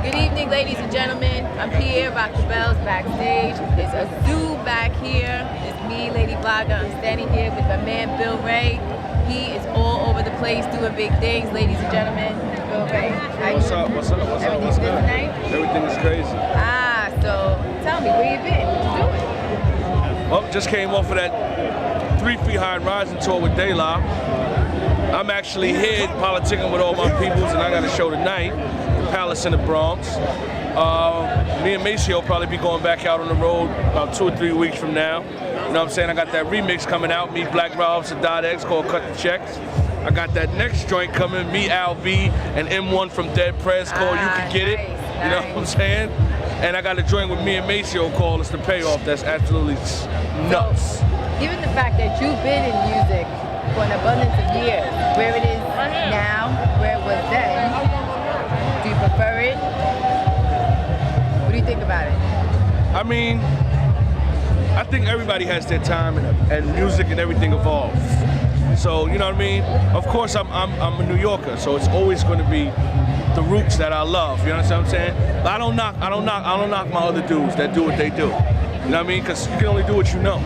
Good evening, ladies and gentlemen. I'm here, Rock the Bells, backstage. There's a zoo back here. It's me, Lady Blogger. I'm standing here with my man, BillyRay. He is all over the place doing big things, ladies and gentlemen. BillyRay. What's up? Everything's good tonight? Everything is crazy. So tell me, where you been? What you doing? Well, just came off of that 3 Feet High Rising tour with De La. I'm actually here politicking with all my peoples, and I got a show tonight, the Palace in the Bronx. Me and Macy will probably be going back out on the road about 2 or 3 weeks from now. You know what I'm saying? I got that remix coming out, me, Black Robs, and Dot X, called Cut the Checks. I got that next joint coming, me, Al B, and M1 from Dead Prez, called You Can Get It. You know what I'm saying? And I got a joint with me and Maceo called It's the Payoff. That's absolutely nuts. So, given the fact that you've been in music for an abundance of years, where it is now, where it was then, do you prefer it? What do you think about it? I mean, I think everybody has their time, and music and everything evolves. So, you know what I mean? Of course, I'm a New Yorker, so it's always going to be the roots that I love. You understand what I'm saying? But I don't knock my other dudes that do what they do. You know what I mean? Because you can only do what you know.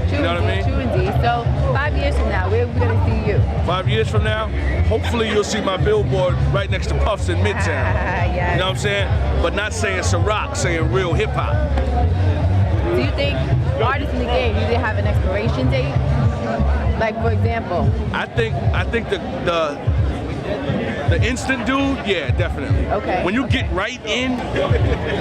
True, you know what I mean? True indeed. So 5 years from now, where are we going to see you? 5 years from now, hopefully you'll see my billboard right next to Puffs in Midtown. Yes. You know what I'm saying? But not saying Ciroc, saying real hip hop. Do you think artists in the game usually have an expiration date? Like, for example? I think the instant dude, yeah, definitely. Okay. When you get right in,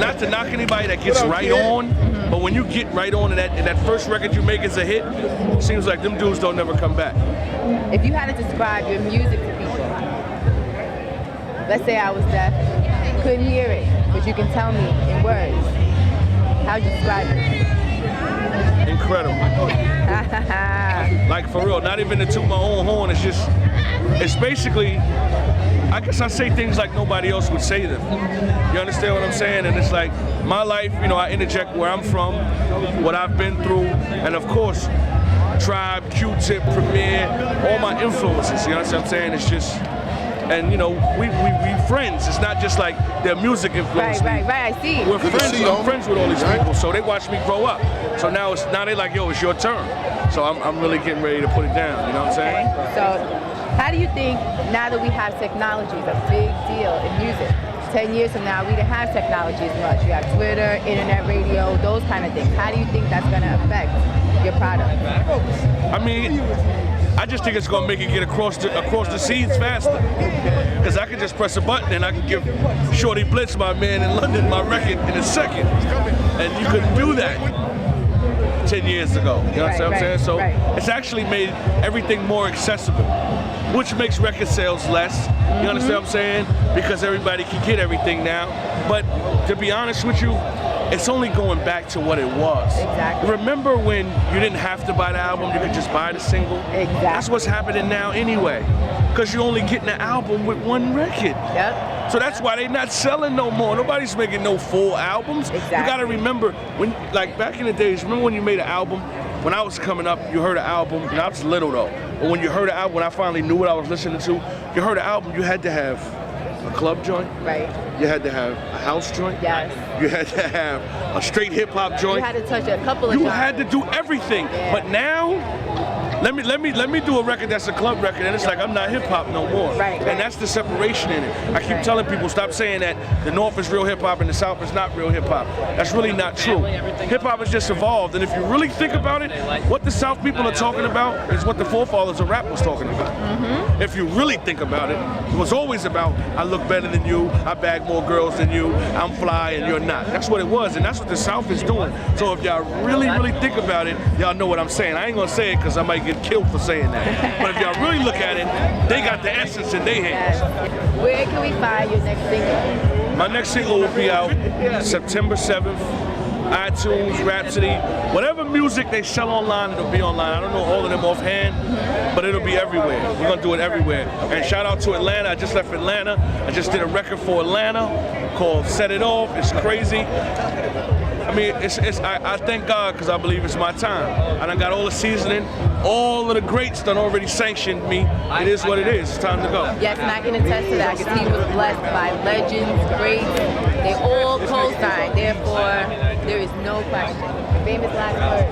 not to knock anybody that gets right on, but when you get right on and that first record you make is a hit, it seems like them dudes don't never come back. If you had to describe your music to people, let's say I was deaf, couldn't hear it, but you can tell me in words, how'd you describe it? Incredible. Like, for real, not even to toot my own horn, it's basically, I guess I say things like nobody else would say them. You understand what I'm saying? And it's like, my life, you know, I interject where I'm from, what I've been through, and of course, Tribe, Q-Tip, Premier, all my influences, you understand what I'm saying? It's just, and you know, we friends. It's not just like their music influence. Right, I see. We're friends. I'm friends with all these people, so they watch me grow up. So now they're like, yo, it's your turn. So I'm really getting ready to put it down. You know what I'm saying? Okay. So how do you think now that we have technology, it's a big deal in music? 10 years from now, we didn't have technology as much. You have Twitter, internet radio, those kind of things. How do you think that's going to affect your product? I mean, I just think it's going to make it get across the seas faster. Because I can just press a button and I can give Shorty Blitz, my man in London, my record in a second. And you couldn't do that 10 years ago. You know what I'm saying? So it's actually made everything more accessible, which makes record sales less. You understand what I'm saying? Because everybody can get everything now. But to be honest with you, it's only going back to what it was. Exactly. Remember when you didn't have to buy the album, you could just buy the single? Exactly. That's what's happening now anyway. Because you're only getting the album with one record. Yep. So that's why they're not selling no more. Nobody's making no full albums. Exactly. You gotta remember, when, like back in the days, remember when you made an album? When I was coming up, you heard an album, and I was little though, but when you heard an album, when I finally knew what I was listening to, you heard an album, you had to have a club joint. Right. You had to have a house joint. Yes. You had to have a straight hip hop joint. You had to touch a couple of You genres. had to do everything. Yeah. But now, let me do a record that's a club record, and it's like I'm not hip hop no more. Right. And that's the separation in it. I keep telling people, stop saying that the North is real hip hop and the South is not real hip hop. That's really not true. Hip hop has just evolved, and if you really think about it, what the South people are talking about is what the forefathers of rap was talking about. If you really think about it, it was always about I look better than you, I bag more girls than you, I'm fly and you're not. That's what it was, and that's what the South is doing. So if y'all really think about it, y'all know what I'm saying. I ain't gonna say it because I might get killed for saying that. But if y'all really look at it, they got the essence in their hands. Yes. Where can we find your next single? My next single will be out September 7th. iTunes, Rhapsody, whatever music they sell online, it'll be online. I don't know all of them offhand, but it'll be everywhere. We're gonna do it everywhere. And shout out to Atlanta. I just left Atlanta. I just did a record for Atlanta called Set It Off. It's crazy. I mean, I thank God because I believe it's my time. And I got all the seasoning, all of the greats done already sanctioned me. It is what it is. It's time to go. Yes, and I can attest to that because he was blessed by legends, greats. They all co-signed. Therefore, there is no question. Famous last words.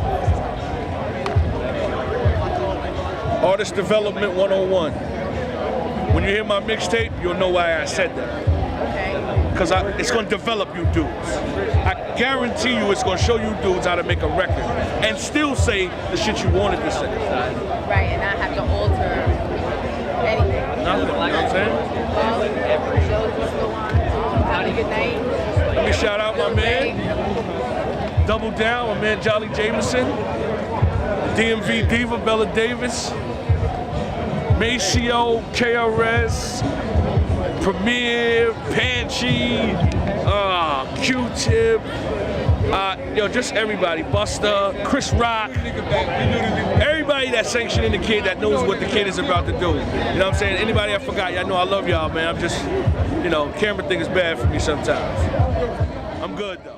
Artist Development 101. When you hear my mixtape, you'll know why I said that. Okay. Because it's going to develop you dudes. I guarantee you it's going to show you dudes how to make a record and still say the shit you wanted to say. Right, and not have to alter anything. Nothing, you know what I'm saying? Well, shows must go on. Have a good night. Let me shout out my man, Double Down, my man Jolly Jameson, DMV Diva, Bella Davis, Maceo, KRS, Premier, Panchi, Q-Tip, just everybody, Buster, Chris Rock, everybody that's sanctioning the kid that knows what the kid is about to do. You know what I'm saying? Anybody I forgot, y'all know I love y'all, man. I'm just, camera thing is bad for me sometimes. I'm good though.